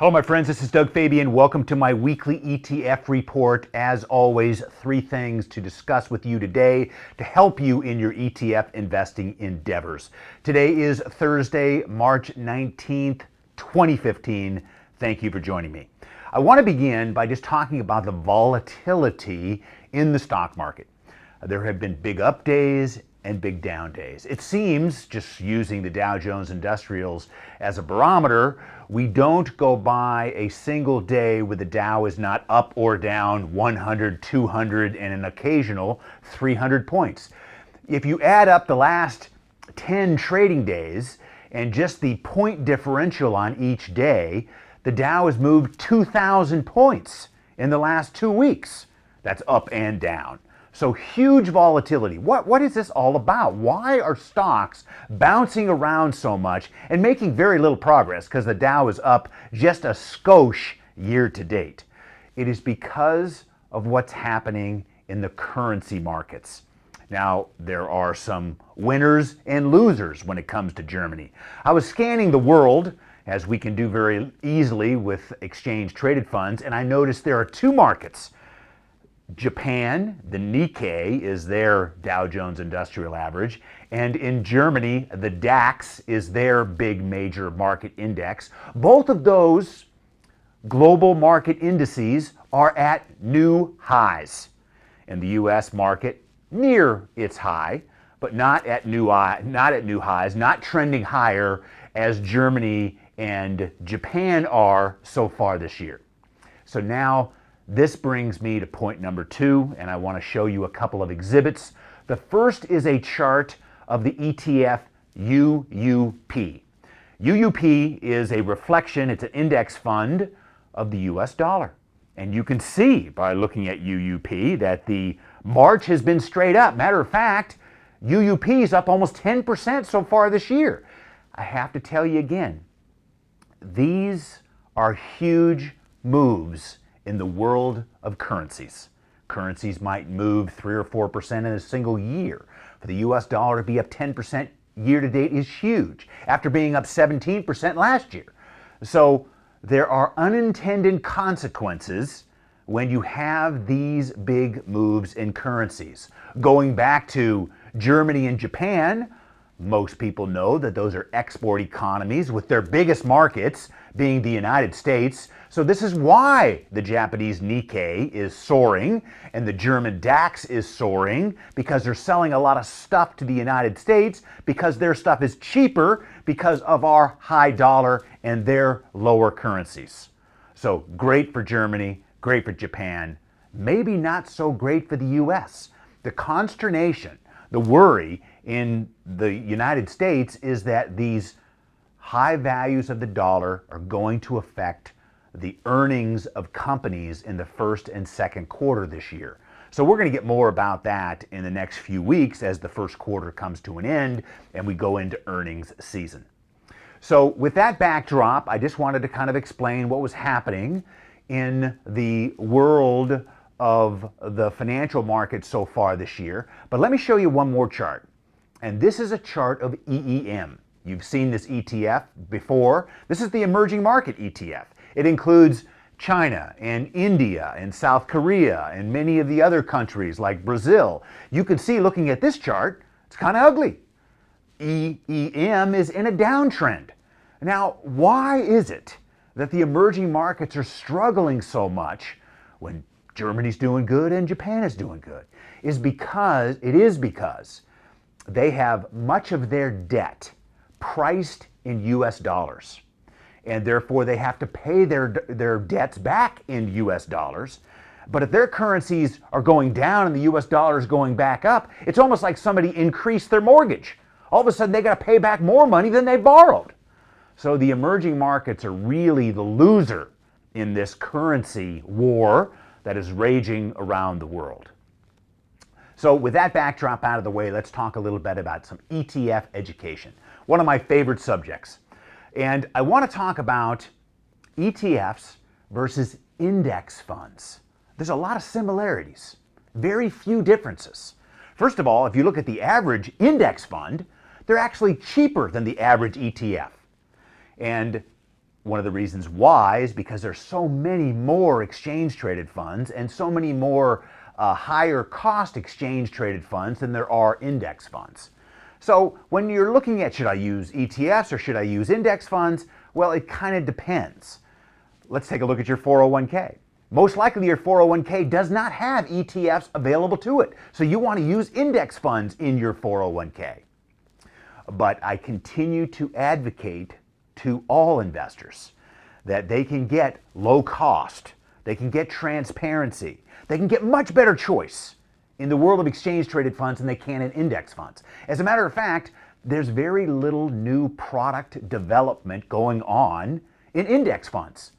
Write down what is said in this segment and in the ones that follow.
Hello, my friends. This is Doug Fabian. Welcome to my weekly ETF report. As always, three things to discuss with you today to help you in your ETF investing endeavors. Today is Thursday, March 19th, 2015. Thank you for joining me. I want to begin by just talking about the volatility in the stock market. There have been big up days and big down days. It seems, just using the Dow Jones Industrials as a barometer, we don't go by a single day where the Dow is not up or down 100, 200, and an occasional 300 points. If you add up the last 10 trading days and just the point differential on each day, the Dow has moved 2,000 points in the last 2 weeks. That's up and down. So huge volatility. What is this all about? Why are stocks bouncing around so much and making very little progress? Because the Dow is up just a skosh year to date. It is because of what's happening in the currency markets. Now, there are some winners and losers when it comes to Germany. I was scanning the world, as we can do very easily with exchange traded funds, and I noticed there are two markets. Japan, the Nikkei, is their Dow Jones Industrial Average, and in Germany, the DAX is their big major market index. Both of those global market indices are at new highs. In the US market, near its high, but not at new highs, not trending higher as Germany and Japan are so far this year. So now, this brings me to point number 2, and I want to show you a couple of exhibits. The first is a chart of the ETF UUP. UUP is a reflection, it's an index fund of the US dollar. And you can see by looking at UUP that the March has been straight up. Matter of fact, UUP is up almost 10% so far this year. I have to tell you again, these are huge moves in the world of currencies. Currencies might move 3 or 4% in a single year. For the US dollar to be up 10% year to date is huge, after being up 17% last year. So there are unintended consequences when you have these big moves in currencies. Going back to Germany and Japan, most people know that those are export economies with their biggest markets being the United States. So this is why the Japanese Nikkei is soaring and the German DAX is soaring, because they're selling a lot of stuff to the United States because their stuff is cheaper because of our high dollar and their lower currencies. So great for Germany, great for Japan, maybe not so great for the US. The consternation, the worry in the United States is that these high values of the dollar are going to affect the earnings of companies in the first and second quarter this year. So we're going to get more about that in the next few weeks as the first quarter comes to an end and we go into earnings season. So with that backdrop, I just wanted to kind of explain what was happening in the world of the financial markets so far this year. But let me show you one more chart. And this is a chart of EEM. You've seen this ETF before. This is the emerging market ETF. It includes China and India and South Korea and many of the other countries like Brazil. You can see, looking at this chart, it's kind of ugly. EEM is in a downtrend. Now, why is it that the emerging markets are struggling so much when Germany's doing good and Japan is doing good? It is because they have much of their debt priced in US dollars. And therefore they have to pay their debts back in US dollars. But if their currencies are going down and the US dollar is going back up, it's almost like somebody increased their mortgage. All of a sudden they got to pay back more money than they borrowed. So the emerging markets are really the loser in this currency war that is raging around the world. So with that backdrop out of the way, let's talk a little bit about some ETF education. One of my favorite subjects. And I want to talk about ETFs versus index funds. There's a lot of similarities, very few differences. First of all, if you look at the average index fund, they're actually cheaper than the average ETF. And One of the reasons why is because there's so many more exchange traded funds and so many more higher cost exchange traded funds than there are index funds. So when you're looking at, should I use ETFs or should I use index funds? Well, it kind of depends. Let's take a look at your 401k. Most likely your 401k does not have ETFs available to it. So you want to use index funds in your 401k. But I continue to advocate to all investors that they can get low cost, they can get transparency, they can get much better choice in the world of exchange traded funds than they can in index funds. As a matter of fact, there's very little new product development going on in index funds.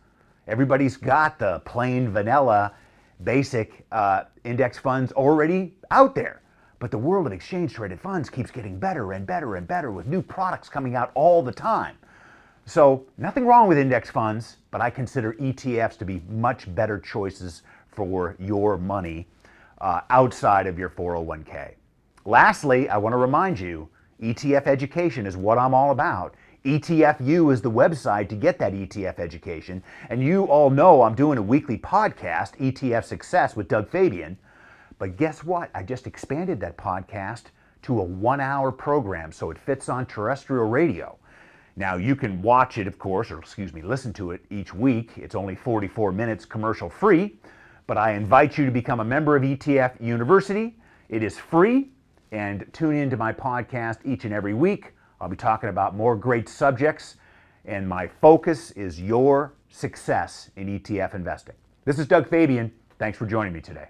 Everybody's got the plain vanilla basic index funds already out there. But the world of exchange traded funds keeps getting better and better and better with new products coming out all the time. So nothing wrong with index funds, but I consider ETFs to be much better choices for your money outside of your 401k. Lastly, I want to remind you, ETF education is what I'm all about. ETFU is the website to get that ETF education. And you all know I'm doing a weekly podcast, ETF Success with Doug Fabian. But guess what? I just expanded that podcast to a 1-hour program so it fits on terrestrial radio. Now you can watch it, of course, or listen to it each week. It's only 44 minutes commercial free. But I invite you to become a member of ETF University. It is free, and tune into my podcast each and every week. I'll be talking about more great subjects, and my focus is your success in ETF investing. This is Doug Fabian. Thanks for joining me today.